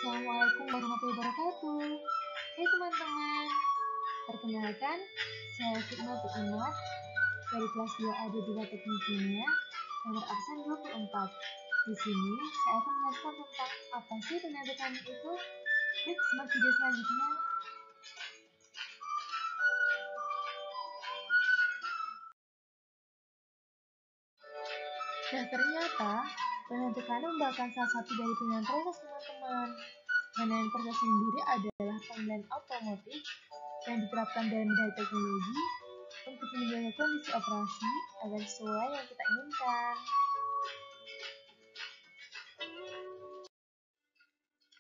Assalamualaikum warahmatullahi wabarakatuh. Hai teman-teman, perkenalkan saya Fikmati Ahmad dari kelas 2A D2 Teknik Kimia, nomor absen 24. Di sini saya akan menjelaskan tentang apa sih tenaga tanding itu. Yuk simak video selanjutnya. Nah, ternyata tenaga tanding merupakan salah satu dari pilihan proses teman-teman. Pilihan proses sendiri adalah pemilihan otomotif yang diterapkan dalam bidang teknologi untuk menjaga kondisi operasi agar sesuai yang kita inginkan.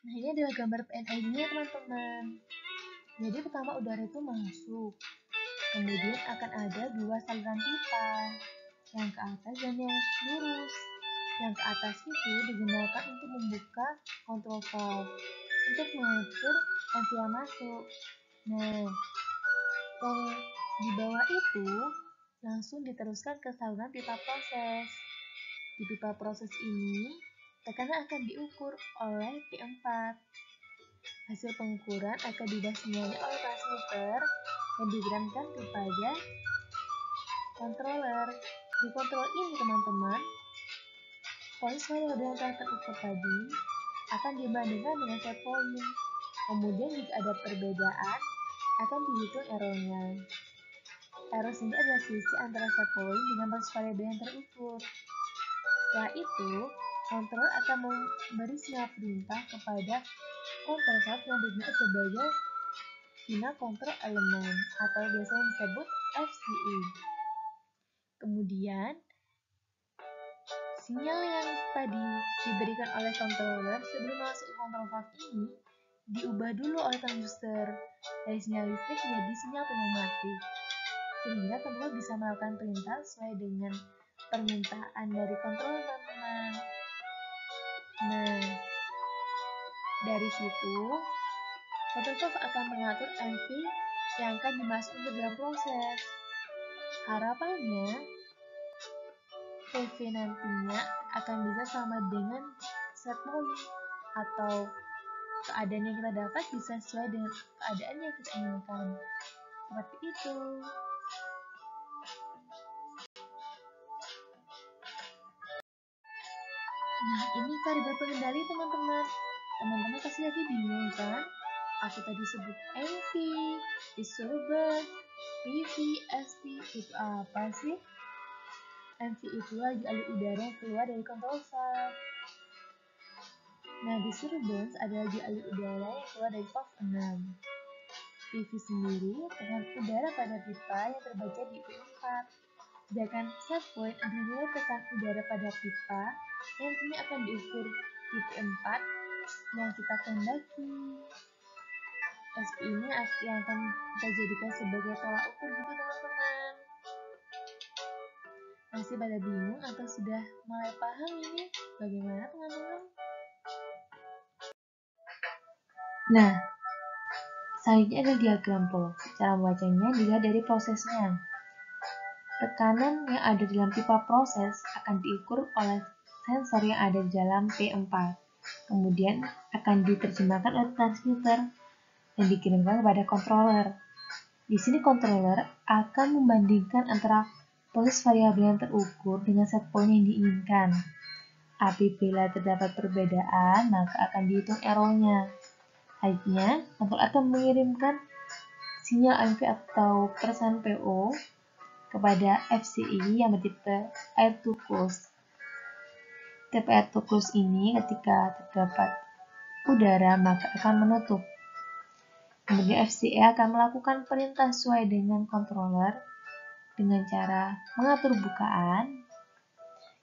Nah, ini adalah gambar PNID-nya teman-teman. Jadi pertama udara itu masuk, kemudian akan ada dua saluran pipa, yang ke atas dan yang lurus. Yang ke atas itu digunakan untuk membuka kontrol valve untuk mengatur MV masuk. Nah, yang di bawah itu langsung diteruskan ke saluran pipa proses. Di pipa proses ini, tekanan akan diukur oleh P4. Hasil pengukuran akan diubah sinyalnya oleh transmitter dan dikirimkan kepada controller. Di kontrol ini teman-teman, points variabel yang telah terukur tadi akan dibandingkan dengan set point. Kemudian jika ada perbedaan, akan dihitung errornya. Error sendiri adalah selisih antara set point dengan points variabel yang terukur. Setelah itu, controller akan memberi sinyal perintah kepada control valve yang berguna sebagai final control element atau biasanya disebut FCE. Kemudian, sinyal yang tadi diberikan oleh controller sebelum masuk ke control valve ini diubah dulu oleh transducer dari sinyal listrik menjadi sinyal pneumatik, sehingga controller bisa melakukan perintah sesuai dengan permintaan dari controller teman-teman. Nah, dari situ control valve akan mengatur MV yang akan dimasukkan ke dalam proses. Harapannya PV nantinya akan bisa sama dengan set point atau keadaan yang kita dapat bisa sesuai dengan keadaan yang kita inginkan. Seperti itu. Nah, ini variabel pengendali teman-teman. Teman-teman pasti tadi bingung kan? Aku tadi sebut MV, disturbance, PV, ST, itu apa sih? MV itu lagi alur udara yang keluar dari kontrol valve. Nah, disturbance adalah lagi alur udara yang keluar dari valve 6. PV sendiri tekanan udara pada pipa yang terbaca di P4. Sedangkan set point adalah nilai tekanan udara pada pipa yang nantinya akan diukur di P4 yang kita kehendaki. SP ini yang akan kita jadikan sebagai tolak ukur gitu teman-teman. Masih pada bingung atau sudah mulai paham ini? Bagaimana teman-teman? Nah, selanjutnya ada diagram Pollock. Cara membacanya dilihat dari prosesnya. Tekanan yang ada dalam pipa proses akan diukur oleh sensor yang ada di dalam P4. Kemudian akan diterjemahkan oleh transmitter dan dikirimkan kepada controller. Di sini controller akan membandingkan antara polis variabel yang terukur dengan set point yang diinginkan. Apabila terdapat perbedaan, maka akan dihitung errornya. Selanjutnya, controller akan mengirimkan sinyal MV atau persen PO kepada FCE yang bertipe air to close. Tipe air to close ini ketika terdapat udara maka akan menutup. Kemudian FCE akan melakukan perintah sesuai dengan controller dengan cara mengatur bukaan.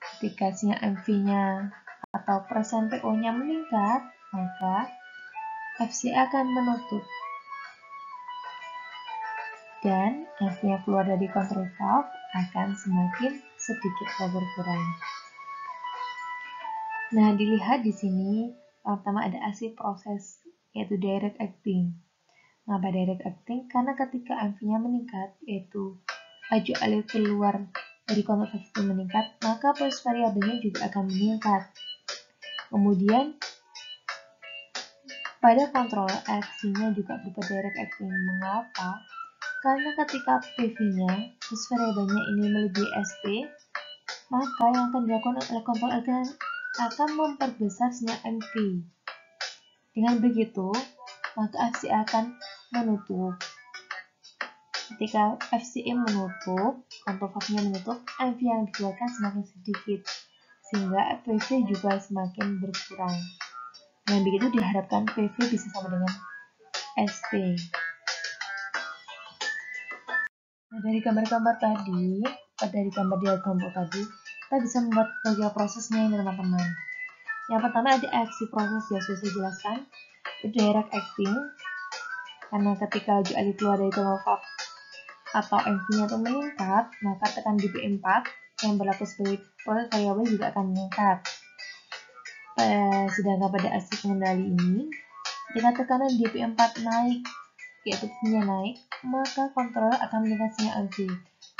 Ketika sinyal MV-nya atau persen PO-nya meningkat, maka FCE akan menutup. Dan MV yang keluar dari control valve akan semakin sedikit berkurang. Nah, dilihat di sini pertama ada aksi proses yaitu direct acting. Mengapa direct acting? Karena ketika MV-nya meningkat yaitu laju alir keluar dari control valve itu meningkat, maka polis variabelnya juga akan meningkat. Kemudian Pada controller, aksinya juga berupa direct acting. Mengapa? Karena ketika PV-nya, terus variabelnya ini melebihi SP, maka yang akan dilakukan oleh controller akan memperbesar sinyal MV. Dengan begitu, maka FCE akan menutup. Ketika FCE menutup, control valve-nya menutup, MV yang dikeluarkan semakin sedikit, sehingga PV juga semakin berkurang. Dengan begitu diharapkan PV bisa sama dengan SP. Nah, dari gambar-gambar tadi, dari gambar diagram tadi, kita bisa membuat bagian prosesnya ini, teman-teman. Yang pertama ada aksi proses, ya sudah saya jelaskan. Itu direct acting, karena ketika laju Ali keluar dari control valve atau MV-nya itu meningkat, maka tekan di P4 yang berlaku sebagai proses variabel juga akan meningkat. Sedangkan pada aksi pengendali ini, jika tekanan di P4 naik, yaitu PV-nya naik, maka controller akan meningkat sinyal MV.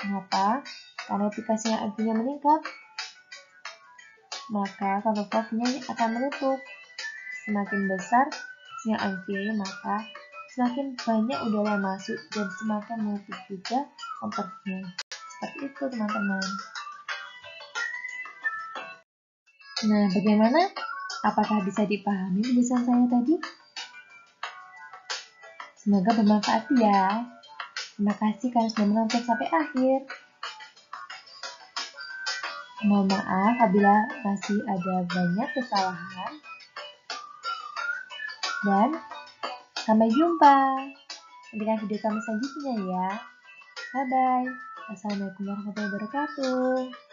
Mengapa? Karena ketika sinyal MV-nya meningkat, maka control valve-nya akan menutup. Semakin besar sinyal MV, maka semakin banyak udara yang masuk dan semakin menutup juga kontaknya. Seperti itu, teman-teman. Nah, bagaimana? Apakah bisa dipahami penjelasan saya tadi? Semoga bermanfaat ya. Terima kasih karena sudah menonton sampai akhir. Mohon maaf apabila masih ada banyak kesalahan. Dan sampai jumpa. Nantikan video kami selanjutnya ya. Bye-bye. Assalamualaikum warahmatullahi wabarakatuh.